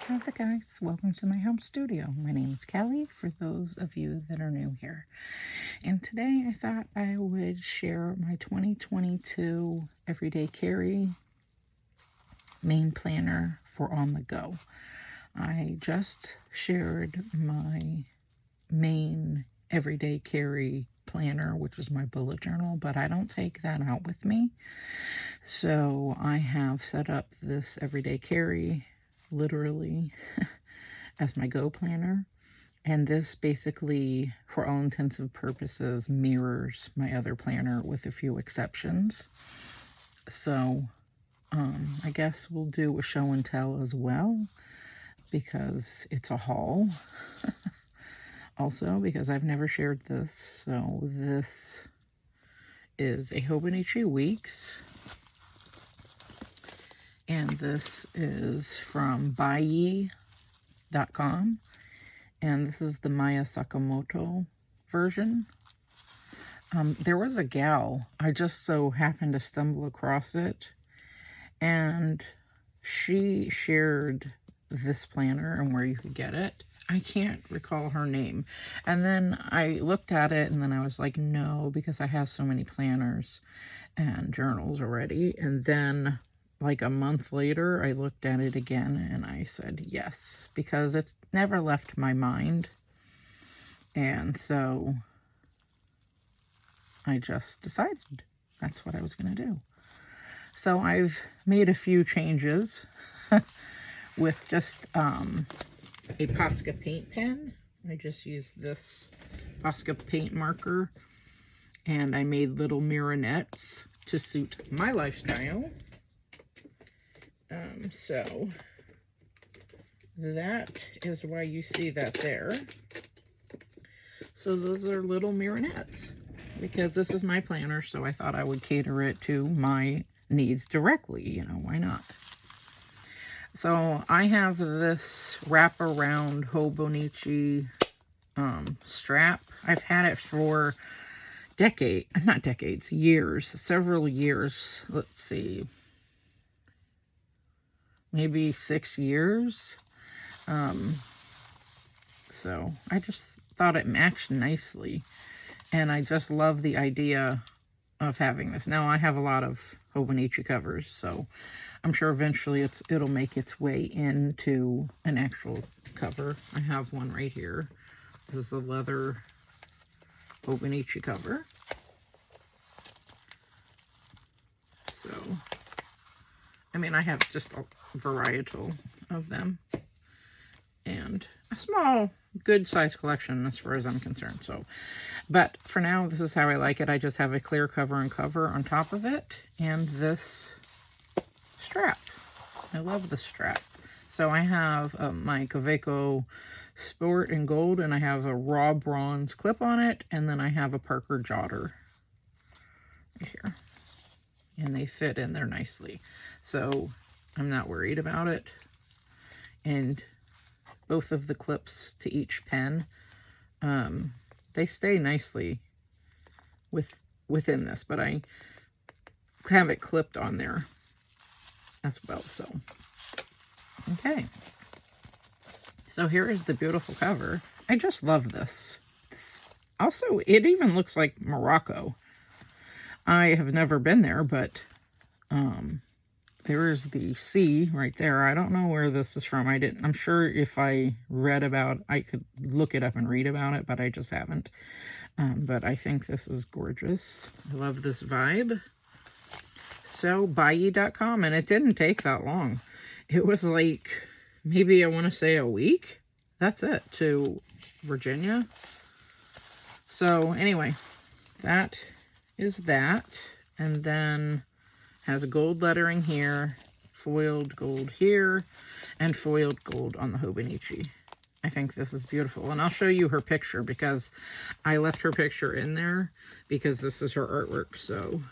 How's it, guys? Welcome to my home studio. My name is Kelly, for those of you that are new here. And today I thought I would share my 2022 Everyday Carry main planner for on the go. I just shared my main Everyday Carry planner, which is my bullet journal, but I don't take that out with me. So I have set up this Everyday Carry literally as my go planner, and this basically, for all intensive purposes, mirrors my other planner with a few exceptions. So I guess we'll do a show and tell as well, because it's a haul. Also, because I've never shared this. So this is a Hobonichi Weeks, and this is from buyee.com, and this is the Maaya Sakamoto version. There was a gal, I just so happened to stumble across it, and she shared this planner and where you could get it. I can't recall her name. And then I looked at it, and then I was like, no, because I have so many planners and journals already. And then like a month later, I looked at it again and I said yes, because it's never left my mind. And so I just decided that's what I was going to do. So I've made a few changes with just a Posca paint pen. I just used this Posca paint marker, and I made little mironettes to suit my lifestyle. So that is why you see that there. So those are little mironettes, because this is my planner, so I thought I would cater it to my needs directly, you know, why not? So I have this wraparound Hobonichi strap. I've had it for years, several years. Let's see, maybe 6 years. So I just thought it matched nicely, and I just love the idea of having this. Now I have a lot of Hobonichi covers, so I'm sure eventually it'll make its way into an actual cover. I have one right here. This is a leather Hobonichi cover. So, I mean, I have just a varietal of them, and a small, good size collection as far as I'm concerned. So, but for now, this is how I like it. I just have a clear cover and cover on top of it, and this strap. I love the strap. So I have my Kaweco Sport in gold, and I have a raw bronze clip on it, and then I have a Parker Jotter right here, and they fit in there nicely, so I'm not worried about it. And both of the clips to each pen, they stay nicely within this, but I have it clipped on there as well. So okay, so here is the beautiful cover. I just love this. Also, it even looks like Morocco. I have never been there, but there is the sea right there. I don't know where this is from. I'm sure if I read about, I could look it up and read about it, but I just haven't. But I think this is gorgeous. I love this vibe. So buyee.com, and it didn't take that long. It was like, maybe I want to say a week. That's it, to Virginia. So anyway, that is that. And then has a gold lettering here, foiled gold here, and foiled gold on the Hobonichi. I think this is beautiful. And I'll show you her picture, because I left her picture in there because this is her artwork. So,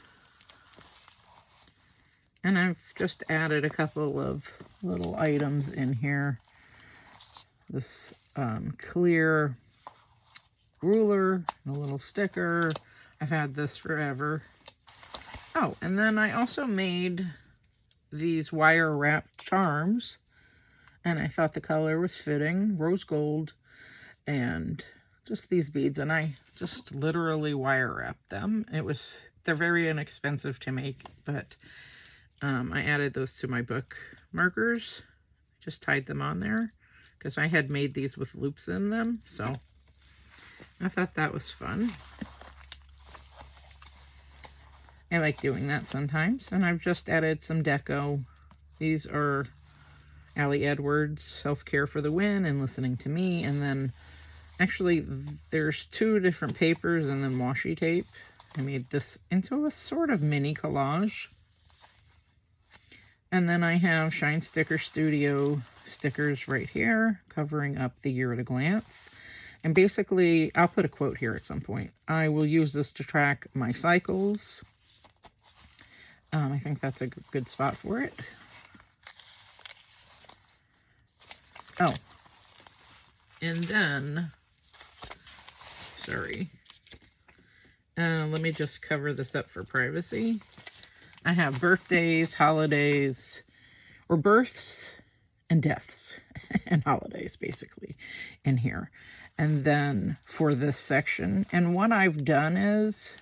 and I've just added a couple of little items in here. This clear ruler, and a little sticker. I've had this forever. Oh, and then I also made these wire wrap charms, and I thought the color was fitting, rose gold, and just these beads, and I just literally wire wrapped them. They're very inexpensive to make, but I added those to my book markers. Just tied them on there because I had made these with loops in them, so I thought that was fun. I like doing that sometimes, and I've just added some deco. These are Allie Edwards, Self-Care for the Win and Listening to Me, and then actually there's 2 different papers and then washi tape. I made this into a sort of mini collage. And then I have Shine Sticker Studio stickers right here, covering up the year at a glance. And basically, I'll put a quote here at some point. I will use this to track my cycles. I think that's a good spot for it. Oh, and then, sorry, let me just cover this up for privacy. I have birthdays, holidays, or births and deaths and holidays basically in here. And then for this section, and what I've done is,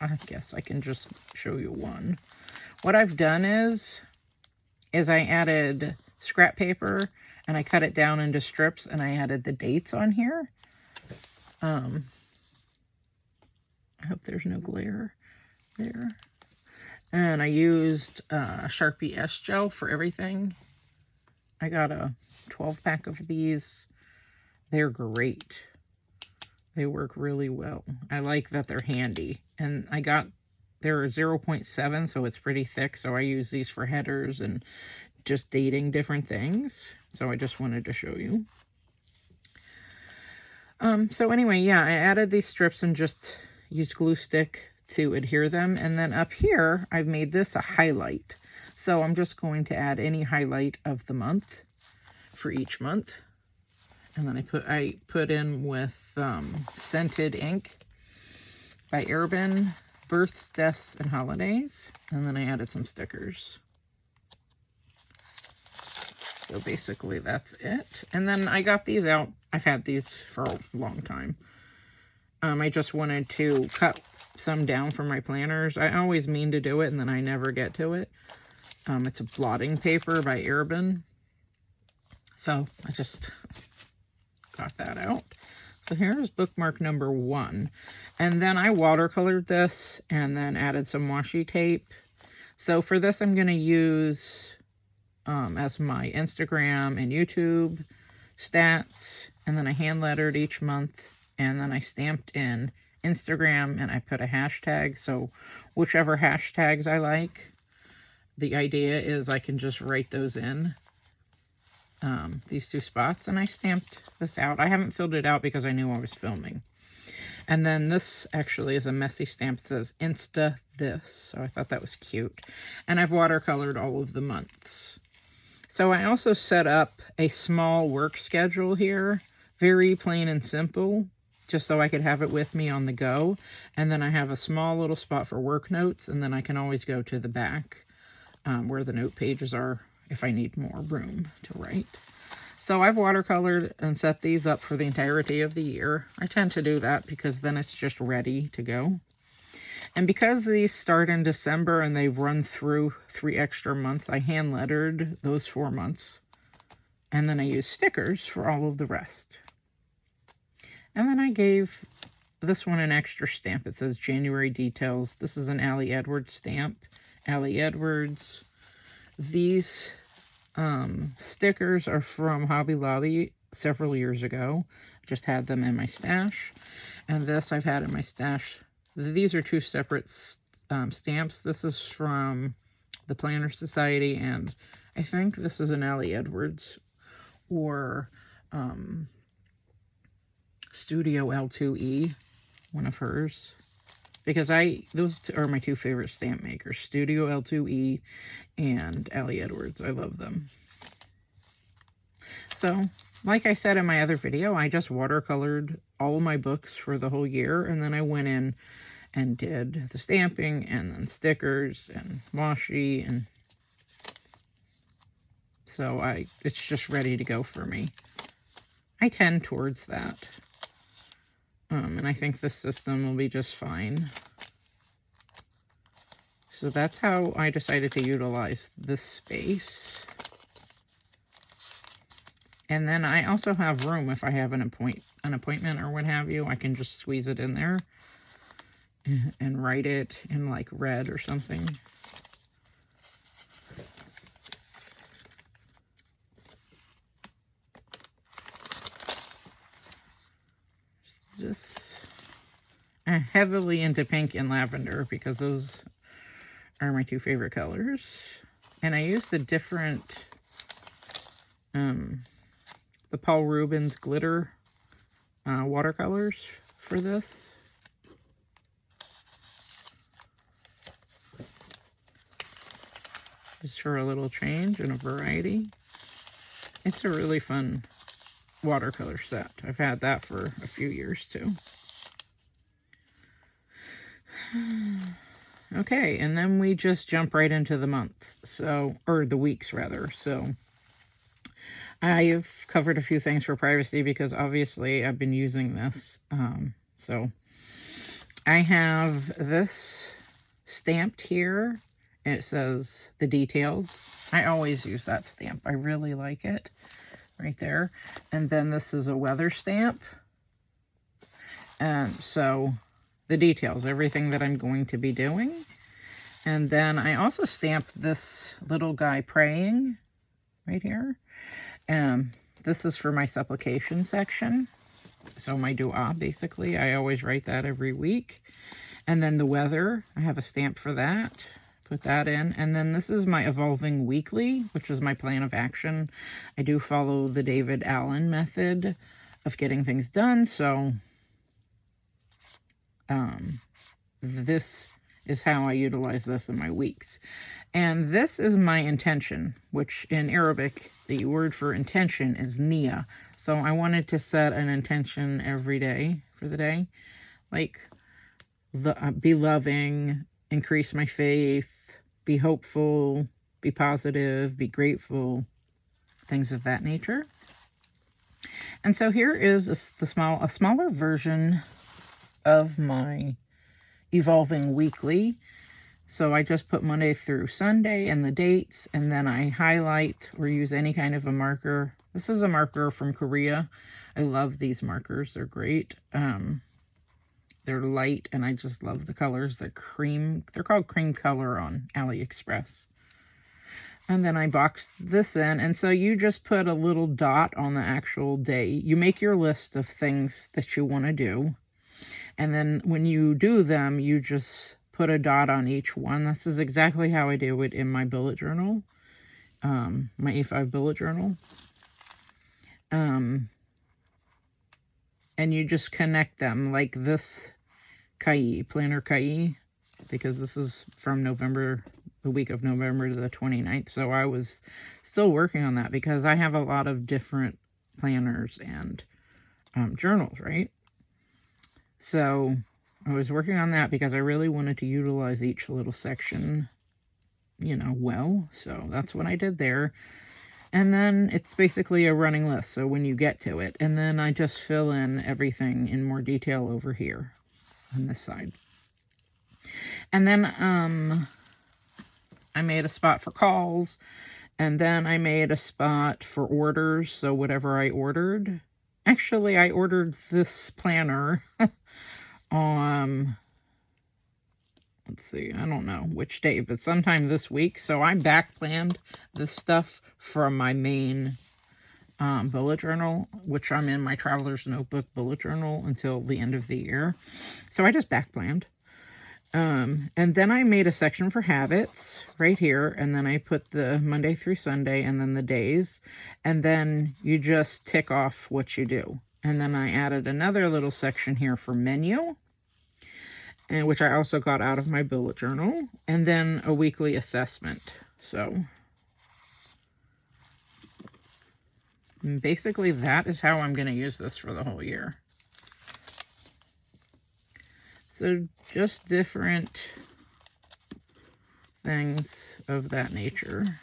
I guess I can just show you one. What I've done is I added scrap paper and I cut it down into strips and I added the dates on here. I hope there's no glare there. And I used Sharpie S gel for everything. I got a 12-pack of these. They're great. They work really well. I like that they're handy. And they're 0.7, so it's pretty thick. So I use these for headers and just dating different things. So I just wanted to show you. So anyway, yeah, I added these strips and just used glue stick to adhere them. And then up here, I've made this a highlight. So I'm just going to add any highlight of the month for each month. And then I put in with scented ink by Herbin, births, deaths, and holidays. And then I added some stickers. So basically that's it. And then I got these out. I've had these for a long time. I just wanted to cut some down for my planners. I always mean to do it and then I never get to it. It's a blotting paper by Herbin. So I just got that out. So here's bookmark number 1. And then I watercolored this and then added some washi tape. So for this I'm going to use as my Instagram and YouTube stats. And then I hand lettered each month. And then I stamped in Instagram and I put a hashtag. So whichever hashtags I like, the idea is I can just write those in. These 2 spots, and I stamped this out. I haven't filled it out because I knew I was filming. And then this actually is a messy stamp. It says Insta this, so I thought that was cute. And I've watercolored all of the months. So I also set up a small work schedule here, very plain and simple, just so I could have it with me on the go. And then I have a small little spot for work notes, and then I can always go to the back where the note pages are if I need more room to write. So I've watercolored and set these up for the entirety of the year. I tend to do that because then it's just ready to go. And because these start in December and they've run through 3 extra months, I hand lettered those 4 months. And then I used stickers for all of the rest. And then I gave this one an extra stamp. It says January Details. This is an Allie Edwards stamp. Allie Edwards. These stickers are from Hobby Lobby several years ago. I just had them in my stash. And this I've had in my stash. These are 2 separate stamps. This is from the Planner Society, and I think this is an Allie Edwards or Studio L2E, one of hers. Because those are my 2 favorite stamp makers, Studio L2E and Allie Edwards. I love them. So, like I said in my other video, I just watercolored all of my books for the whole year, and then I went in and did the stamping and then stickers and washi and So it's just ready to go for me. I tend towards that. And I think this system will be just fine. So that's how I decided to utilize this space. And then I also have room if I have an appointment or what have you. I can just squeeze it in there and write it in like red or something. I'm heavily into pink and lavender because those are my two favorite colors. And I used the different, the Paul Rubens glitter watercolors for this. Just for a little change and a variety. It's a really fun watercolor set. I've had that for a few years too. Okay, and then we just jump right into the months. So, or the weeks rather. So I've covered a few things for privacy because obviously I've been using this. So I have this stamped here. And it says the details. I always use that stamp. I really like it. Right there. And then this is a weather stamp. And so the details, everything that I'm going to be doing. And then I also stamped this little guy praying right here. This is for my supplication section. So my dua, basically. I always write that every week. And then the weather, I have a stamp for that. Put that in. And then this is my evolving weekly, which is my plan of action. I do follow the David Allen method of getting things done. So this is how I utilize this in my weeks. And this is my intention, which in Arabic, the word for intention is niya. So I wanted to set an intention every day for the day. Like, be loving, increase my faith, be hopeful, be positive, be grateful, things of that nature. And so here is a smaller version of my evolving weekly. So I just put Monday through Sunday and the dates, and then I highlight or use any kind of a marker. This is a marker from Korea. I love these markers. They're great. They're light, and I just love the colors. They're cream. They're called cream color on AliExpress. And then I boxed this in, and so you just put a little dot on the actual day. You make your list of things that you want to do, and then when you do them, you just put a dot on each one. This is exactly how I do it in my bullet journal, my A5 bullet journal. And you just connect them like this planner kai, because this is from November, the week of November to the 29th. So I was still working on that because I have a lot of different planners and journals, right? So I was working on that because I really wanted to utilize each little section, you know, well. So that's what I did there. And then it's basically a running list, so when you get to it. And then I just fill in everything in more detail over here on this side. And then I made a spot for calls. And then I made a spot for orders, so whatever I ordered. Actually, I ordered this planner on, let's see, I don't know which day, but sometime this week. So I back planned this stuff from my main bullet journal, which I'm in my Traveler's Notebook bullet journal until the end of the year. So I just back planned. And then I made a section for habits right here, and then I put the Monday through Sunday and then the days, and then you just tick off what you do. And then I added another little section here for menu, and which I also got out of my bullet journal, and then a weekly assessment. So basically that is how I'm going to use this for the whole year. So just different things of that nature.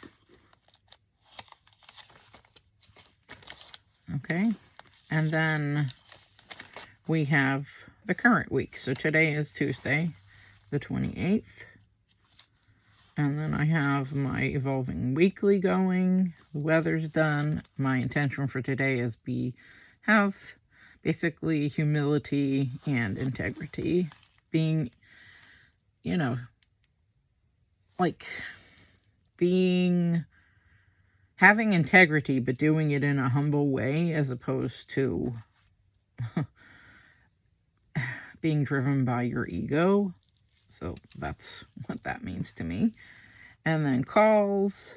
Okay. And then we have the current week. So today is Tuesday, the 28th. And then I have my evolving weekly going. The weather's done. My intention for today is have basically humility and integrity. Being, you know, like having integrity, but doing it in a humble way as opposed to being driven by your ego. So that's what that means to me. And then calls,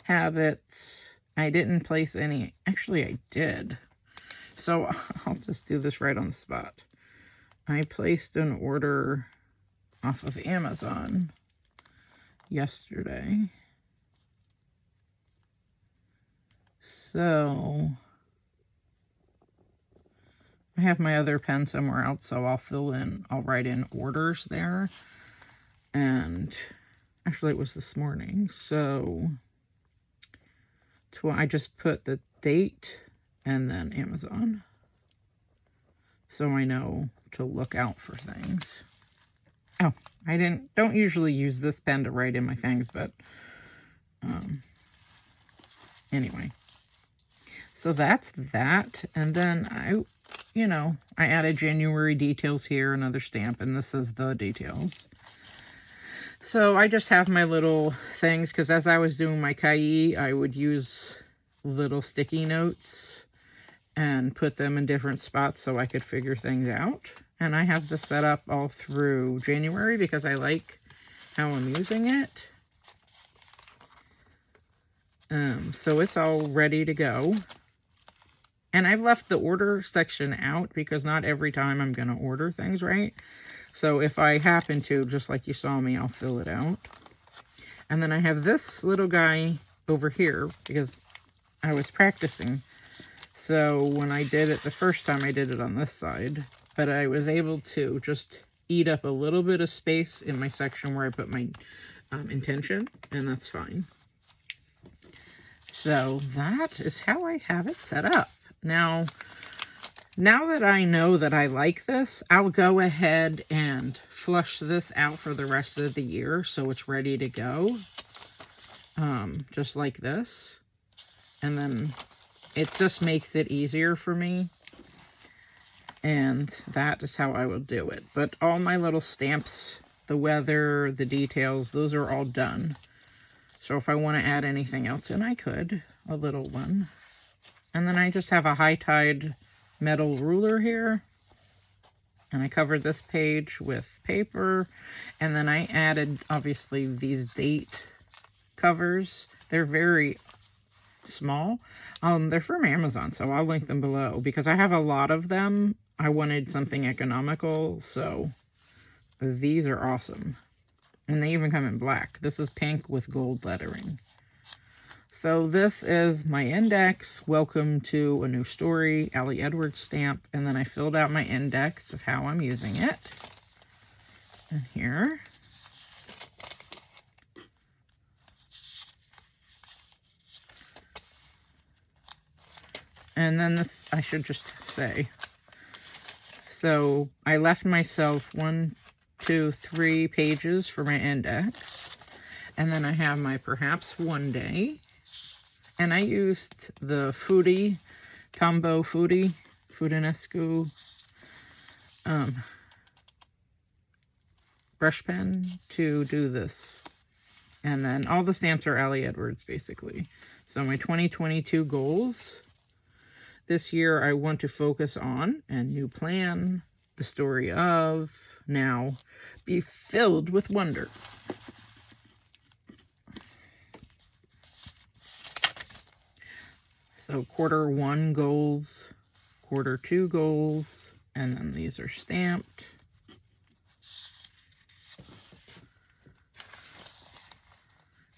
habits. I didn't place any. Actually, I did. So I'll just do this right on the spot. I placed an order off of Amazon yesterday. So I have my other pen somewhere else, so I'll write in orders there. And actually it was this morning, so I just put the date and then Amazon, so I know to look out for things. Oh, I don't usually use this pen to write in my things, but anyway. So that's that, and then I added January details here, another stamp, and this is the details. So I just have my little things, because as I was doing my kai, I would use little sticky notes and put them in different spots so I could figure things out. And I have this set up all through January because I like how I'm using it. So it's all ready to go. And I've left the order section out because not every time I'm going to order things, right? So if I happen to, just like you saw me, I'll fill it out. And then I have this little guy over here because I was practicing. So when I did it the first time, I did it on this side. But I was able to just eat up a little bit of space in my section where I put my intention. And that's fine. So that is how I have it set up. Now that I know that I like this, I'll go ahead and flush this out for the rest of the year so it's ready to go. Just like this. And then it just makes it easier for me. And that is how I will do it. But all my little stamps, the weather, the details, those are all done. So if I want to add anything else in, I could. A little one. And then I just have a high tide metal ruler here. And I covered this page with paper. And then I added, obviously, these date covers. They're very small. They're from Amazon, so I'll link them below. Because I have a lot of them. I wanted something economical, so these are awesome. And they even come in black. This is pink with gold lettering. So this is my index. Welcome to a new story. Allie Edwards stamp. And then I filled out my index of how I'm using it. And here. And then this, I should just say. So I left myself 1, 2, 3 pages for my index. And then I have my perhaps one day. And I used the Tombow Fude brush pen to do this. And then all the stamps are Allie Edwards, basically. So my 2022 goals. This year I want to focus on, and new plan, the story of, now, be filled with wonder. So quarter 1 goals, quarter 2 goals, and then these are stamped.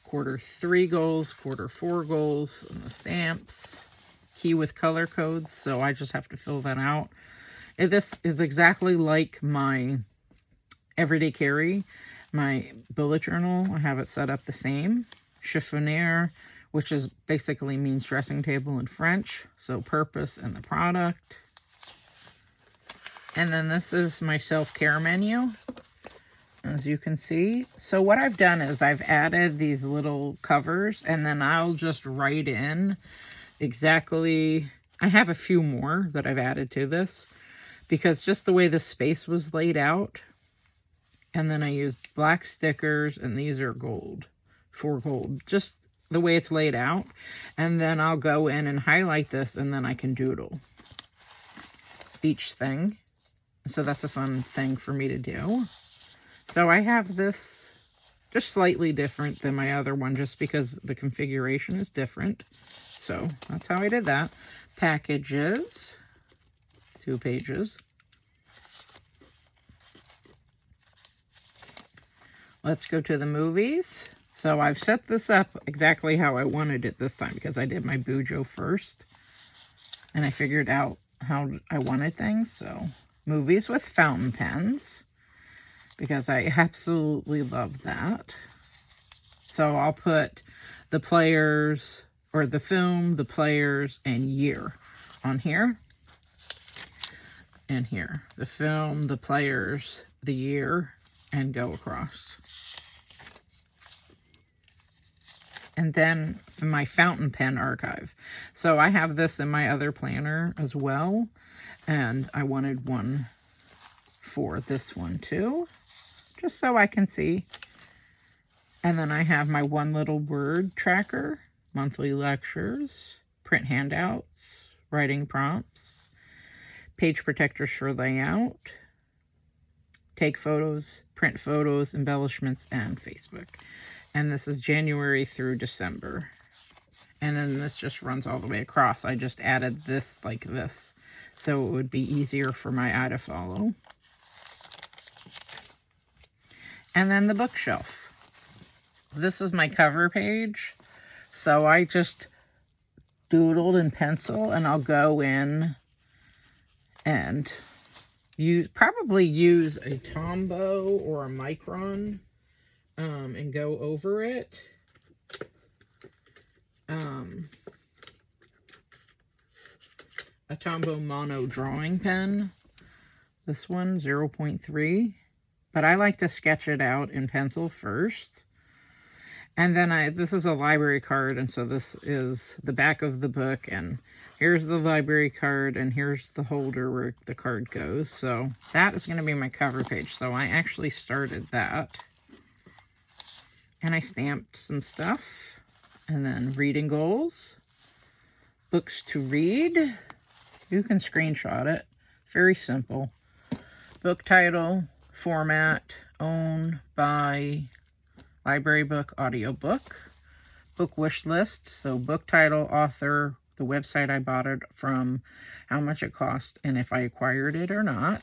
Quarter 3 goals, quarter 4 goals, and the stamps. Key with color codes, so I just have to fill that out. And this is exactly like my everyday carry, my bullet journal. I have it set up the same. Chiffonnier which is basically means dressing table in French. So purpose and the product. And then this is my self-care menu, as you can see. So what I've done is I've added these little covers, and then I'll just write in exactly, I have a few more that I've added to this, because just the way the space was laid out. And then I used black stickers, and these are gold, for gold, just the way it's laid out. And then I'll go in and highlight this, and then I can doodle each thing. So that's a fun thing for me to do. So I have this just slightly different than my other one, just because the configuration is different. So that's how I did that. Packages, 2 pages. Let's go to the movies. So I've set this up exactly how I wanted it this time, because I did my Bujo first. And I figured out how I wanted things. So movies with fountain pens, because I absolutely love that. So I'll put the players, or the film, the players, and year on here. And here. The film, the players, the year, and go across. And then my fountain pen archive. So I have this in my other planner as well. And I wanted one for this one too, just so I can see. And then I have my one little word tracker, monthly lectures, print handouts, writing prompts, page protectors for layout, take photos, print photos, embellishments, and Facebook. And this is January through December. And then this just runs all the way across. I just added this like this, so it would be easier for my eye to follow. And then the bookshelf. This is my cover page. So I just doodled in pencil, and I'll go in and probably use a Tombow or a Micron and go over it. A Tombow Mono drawing pen. This one, 0.3. But I like to sketch it out in pencil first. And then this is a library card, and so this is the back of the book, and here's the library card, and here's the holder where the card goes. So that is going to be my cover page. So I actually started that. And I stamped some stuff. And then reading goals. Books to read. You can screenshot it. Very simple. Book title, format, own, buy, library book, audiobook. Book wish list. So book title, author, the website I bought it from, how much it cost, and if I acquired it or not.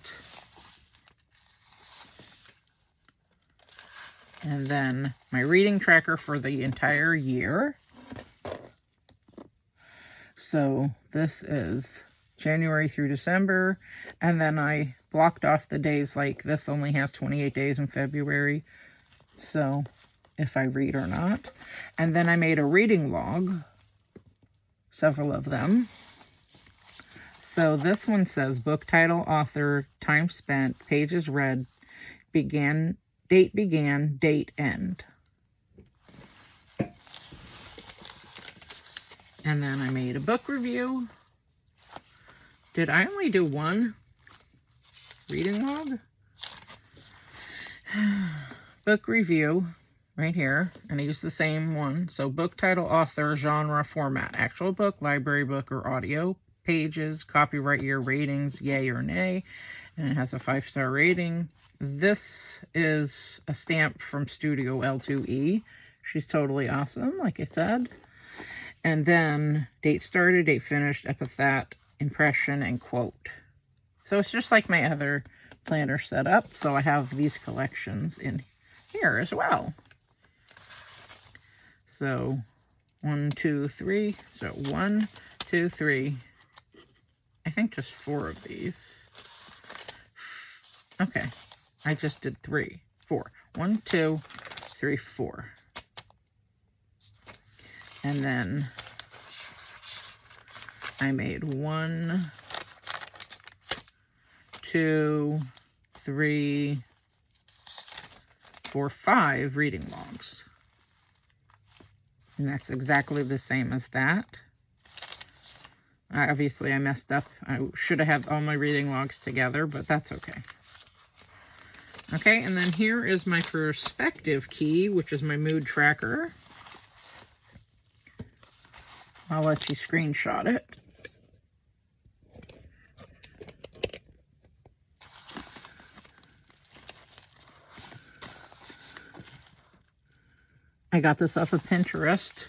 And then my reading tracker for the entire year. So this is January through December. And then I blocked off the days, like this only has 28 days in February. So if I read or not. And then I made a reading log. Several of them. So this one says book title, author, time spent, pages read, date began, date end. And then I made a book review. Did I only do one reading log? Book review right here, and I used the same one. So book title, author, genre, format, actual book, library book, or audio, pages, copyright year, ratings, yay or nay, and it has a 5-star rating. This is a stamp from Studio L2E. She's totally awesome, like I said. And then date started, date finished, epithet, impression, and quote. So it's just like my other planner setup. So I have these collections in here as well. So 1, 2, 3. So 1, 2, 3. I think just 4 of these. Okay. I just did 3, 4. 1, 2, 3, 4. And then I made 1, 2, 3, 4, 5 reading logs. And that's exactly the same as that. Obviously, I messed up. I should have had all my reading logs together, but that's okay. Okay, and then here is my perspective key, which is my mood tracker. I'll let you screenshot it. I got this off of Pinterest,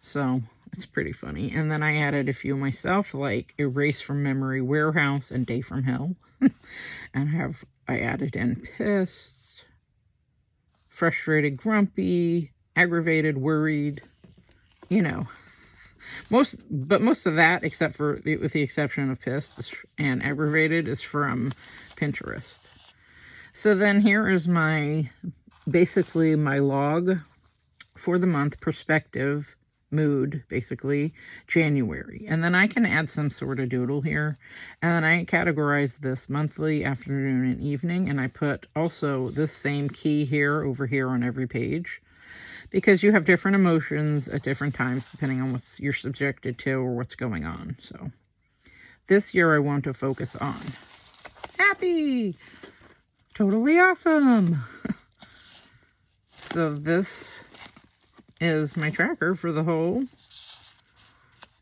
so it's pretty funny. And then I added a few myself, like Erase from Memory, Warehouse, and Day from Hell. And I added in Pissed, Frustrated, Grumpy, Aggravated, Worried, you know. Most of that, except for, with the exception of Pissed and Aggravated, is from Pinterest. So then here is basically my log for the month, perspective, mood, basically, January. And then I can add some sort of doodle here. And then I categorize this monthly, afternoon, and evening. And I put also this same key here, over here on every page. Because you have different emotions at different times, depending on what you're subjected to or what's going on. So this year I want to focus on happy, totally awesome. So this is my tracker for the whole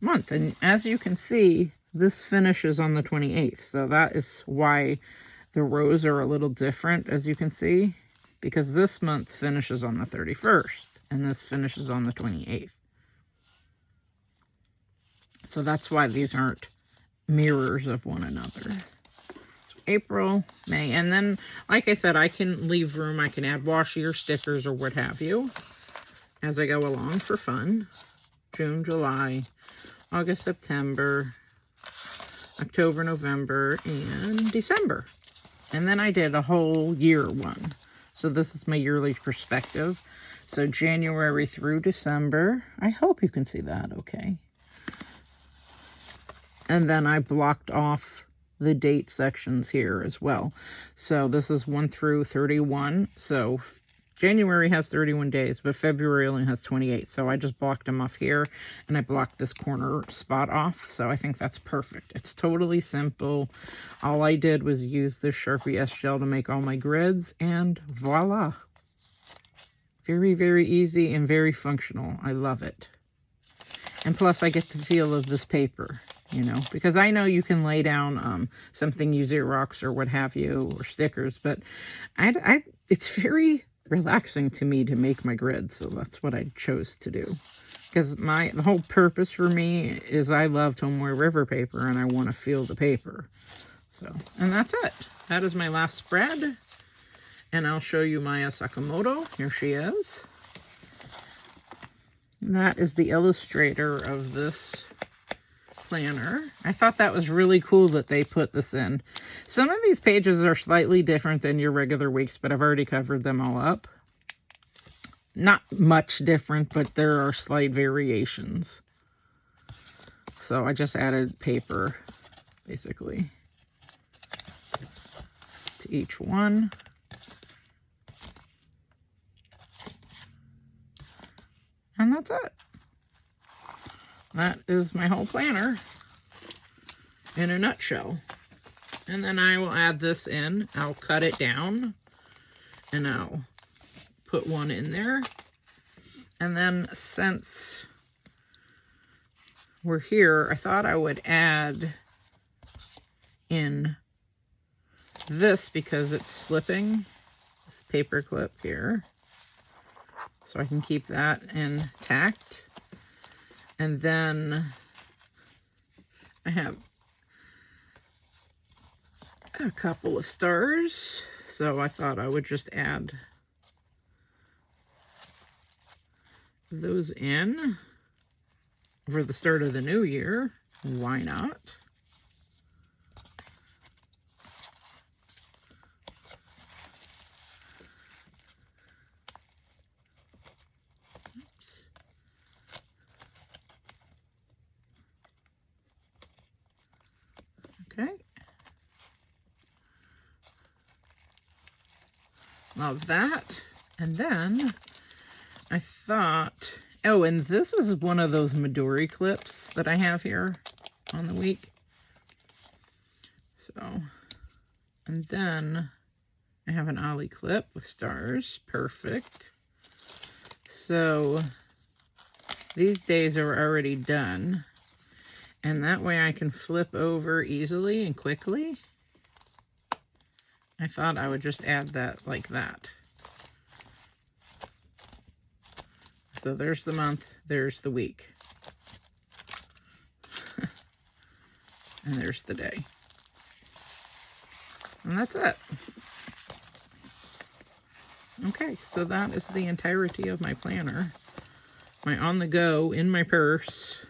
month. And as you can see, this finishes on the 28th. So that is why the rows are a little different, as you can see, because this month finishes on the 31st and this finishes on the 28th. So that's why these aren't mirrors of one another. April, May, and then, like I said, I can leave room. I can add washi or stickers or what have you as I go along for fun. June, July, August, September, October, November, and December. And then I did a whole year one. So this is my yearly perspective. So January through December. I hope you can see that okay. And then I blocked off the date sections here as well. So this is 1 through 31. So January has 31 days, but February only has 28. So I just blocked them off here, and I blocked this corner spot off. So I think that's perfect. It's totally simple. All I did was use this Sharpie S gel to make all my grids, and voila. Very, very easy and very functional. I love it. And plus I get the feel of this paper, you know, because I know you can lay down something you Xerox or what have you, or stickers, but it's very relaxing to me to make my grids, so that's what I chose to do. Because the whole purpose for me is I love Tombow River paper, and I want to feel the paper. So, and that's it. That is my last spread. And I'll show you Maaya Sakamoto. Here she is. That is the illustrator of this planner. I thought that was really cool that they put this in. Some of these pages are slightly different than your regular weeks, but I've already covered them all up. Not much different, but there are slight variations. So I just added paper, basically, to each one. And that's it. That is my whole planner in a nutshell. And then I will add this in. I'll cut it down and I'll put one in there. And then since we're here, I thought I would add in this because it's slipping. This paper clip here. So I can keep that intact. And then I have a couple of stars. So I thought I would just add those in for the start of the new year. Why not? Love that. And then I thought, oh, and this is one of those Midori clips that I have here on the week. So, and then I have an ollie clip with stars. Perfect. So these days are already done. And that way I can flip over easily and quickly. I thought I would just add that like that. So there's the month, there's the week. And there's the day. And that's it. Okay, so that is the entirety of my planner. My on-the-go, in my purse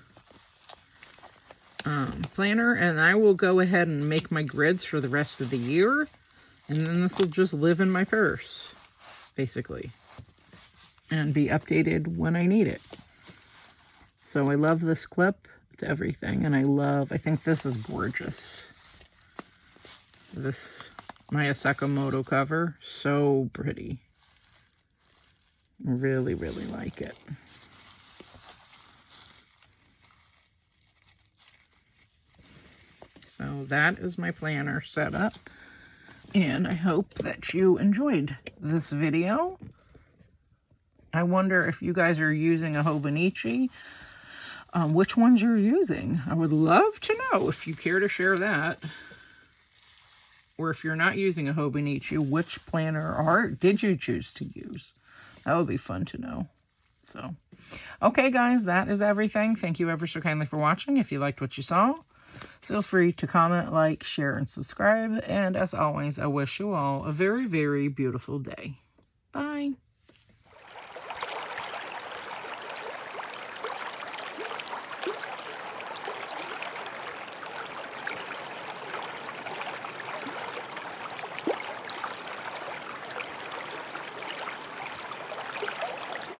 planner. And I will go ahead and make my grids for the rest of the year. And then this will just live in my purse, basically. And be updated when I need it. So I love this clip. It's everything. And I think this is gorgeous. This Maaya Sakamoto cover. So pretty. Really, really like it. So that is my planner set up. And I hope that you enjoyed this video. I wonder if you guys are using a Hobonichi. Which ones you're using. I would love to know if you care to share that. Or if you're not using a Hobonichi, which planner art did you choose to use? That would be fun to know. So, okay guys, that is everything. Thank you ever so kindly for watching. If you liked what you saw, feel free to comment, like, share, and subscribe. And as always, I wish you all a very, very beautiful day. Bye.